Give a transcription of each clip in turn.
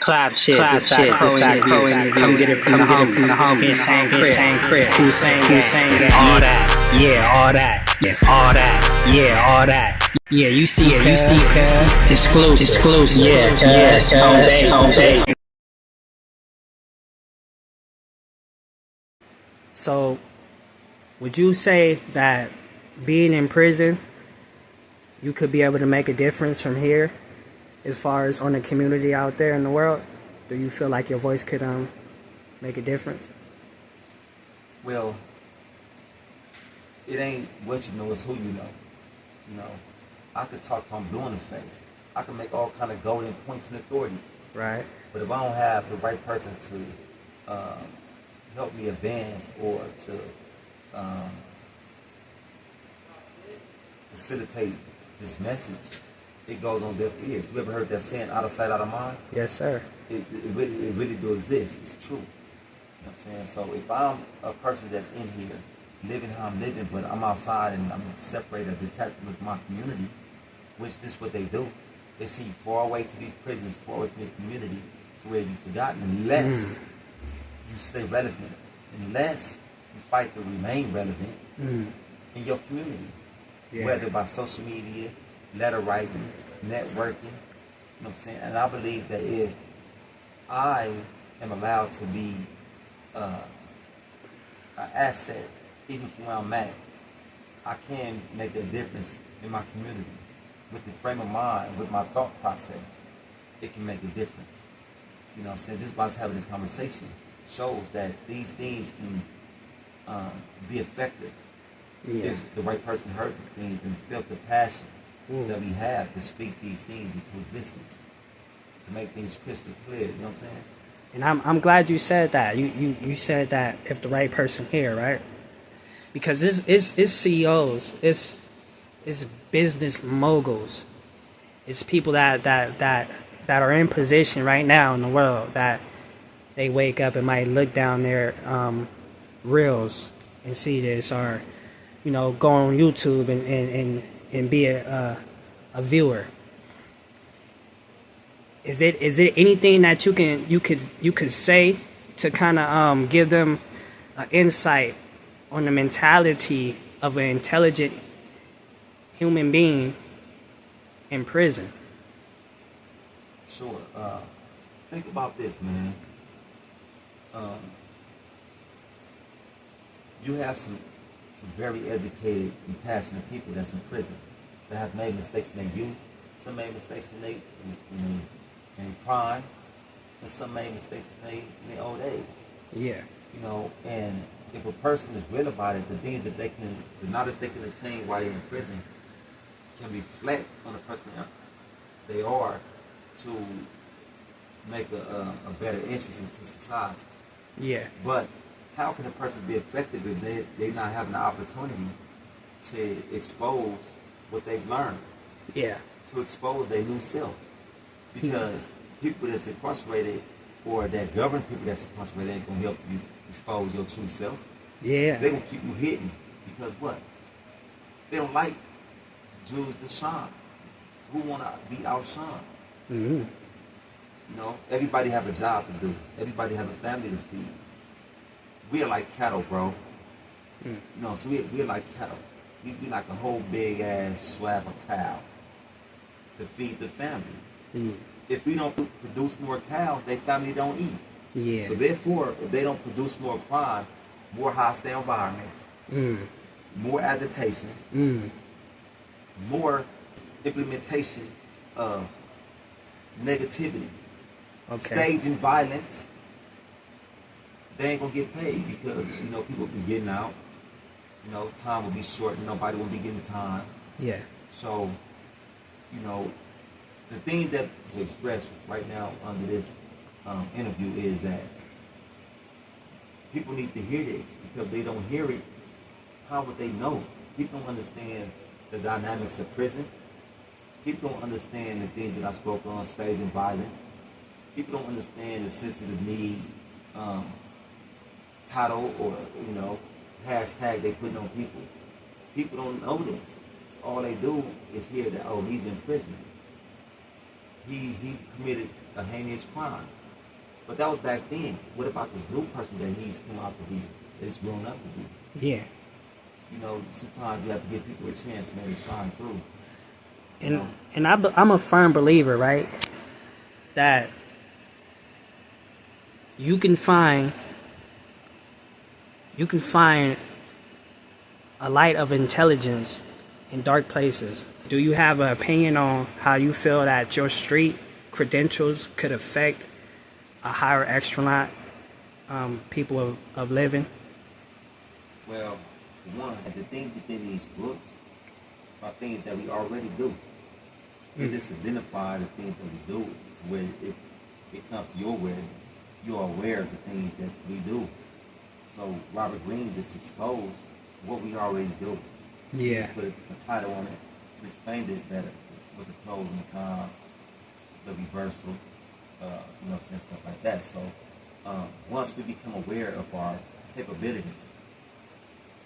Clap shit, this that pro interview. Come get it from the homies. Insane Crip. Hussein gang. All that, yeah, all that, yeah, all that, yeah, all that. Yeah, you see it, cuz. Exclusive, yeah, on day. So, would you say that being in prison, you could be able to make a difference from here? As far as on the community out there in the world, do you feel like your voice could make a difference? Well, it ain't what you know, it's who you know. You know, I could talk to them blue in the face. I can make all kind of golden points and authorities. Right. But if I don't have the right person to help me advance or to facilitate this message, it goes on deaf ears. You ever heard that saying, out of sight, out of mind? Yes, sir. It really do exist. It's true. You know what I'm saying? So if I'm a person that's in here, living how I'm living, but I'm outside and I'm separated, detached from my community, which this is what they do. They see you far away to these prisons, far away from the community, to where you've forgotten, unless you stay relevant, unless you fight to remain relevant in your community, whether by social media, letter writing, networking, you know what I'm saying? And I believe that if I am allowed to be an asset, even from where I'm at, I can make a difference in my community. With the frame of mind, with my thought process, it can make a difference. You know what I'm saying? Just by us having this conversation shows that these things can be effective if the right person heard the things and felt the passion that we have to speak these things into existence, to make things crystal clear. You know what I'm saying? And I'm glad you said that. You said that if the right person here, right? Because it's CEOs, it's business moguls, it's people that are in position right now in the world that they wake up and might look down their reels and see this, or go on YouTube and be a viewer. Is it anything that you could say to kind of give them an insight on the mentality of an intelligent human being in prison? Sure. Think about this, man. You have some very educated and passionate people that's in prison that have made mistakes in their youth. Some made mistakes in crime, and some made mistakes in their old age. Yeah. And if a person is real about it, the things that the knowledge they can attain while they're in prison can reflect on the person they are to make a better entrance into society. Yeah. But how can a person be effective if they not having the opportunity to expose what they've learned? Yeah. To expose their new self. Because people that's incarcerated or that govern people that's incarcerated ain't gonna help you expose your true self. Yeah. They gonna keep you hidden. Because what? They don't like Jews to shine. Who wanna be outshined? Everybody have a job to do. Everybody have a family to feed. We are like cattle, bro. So we're like cattle. We like a whole big ass slab of cow to feed the family. If we don't produce more cows, their family don't eat. Yeah. So therefore, if they don't produce more crime, more hostile environments, more agitations, more implementation of negativity, staging violence, they ain't gonna get paid because people be getting out. Time will be short and nobody will be getting time. Yeah. So, the thing that to express right now under this interview is that people need to hear this, because if they don't hear it, how would they know? People don't understand the dynamics of prison. People don't understand the things that I spoke on, staging violence. People don't understand the sensitive need title or hashtag they putting on people. People don't know this. So all they do is hear that, oh, he's in prison. He committed a heinous crime. But that was back then. What about this new person that he's come out to be, that he's grown up to be? Yeah. You know, sometimes you have to give people a chance, man, to shine through. And I'm a firm believer, right, that you can find a light of intelligence in dark places. Do you have an opinion on how you feel that your street credentials could affect a higher echelon people of living? Well, for one, the things within these books are things that we already do. We just identify the things that we do to where if it comes to your awareness, you're aware of the things that we do. So Robert Greene just exposed what we already do. Yeah. He just put a title on it, and explained it better with the pros and the cons, the reversal, you know, stuff like that. So once we become aware of our capabilities,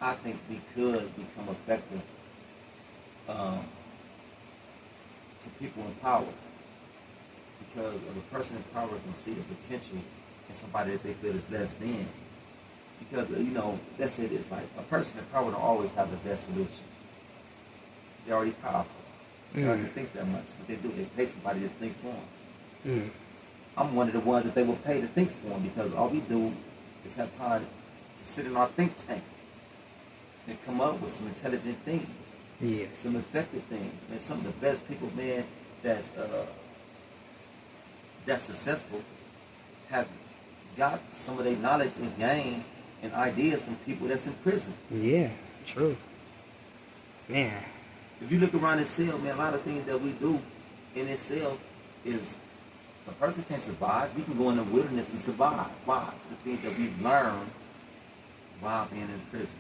I think we could become effective to people in power, because of a person in power can see the potential in somebody that they feel is less than. Because, you know, let's say this, like, a person in power don't always have the best solution. They're already powerful. They don't have to think that much. What they do, they pay somebody to think for them. I'm one of the ones that they will pay to think for them, because all we do is have time to sit in our think tank and come up with some intelligent things. Yeah. Some effective things. Man, some of the best people, man, that's successful have got some of their knowledge and gain and ideas from people that's in prison. Yeah, true. Man. If you look around this cell, man, a lot of things that we do in this cell is a person can survive. We can go in the wilderness and survive. Why? The things that we've learned while being in prison.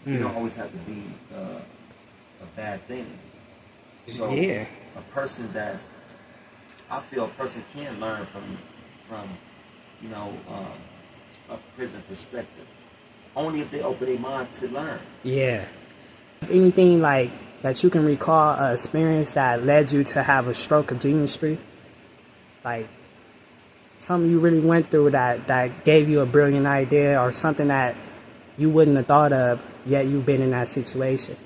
It don't always have to be a bad thing. So yeah. a person that's, I feel a person can learn from you know, a prison perspective. Only if they open their mind to learn. Yeah. Anything like that you can recall, an experience that led you to have a stroke of geniusry? Like something you really went through that gave you a brilliant idea, or something that you wouldn't have thought of, yet you've been in that situation?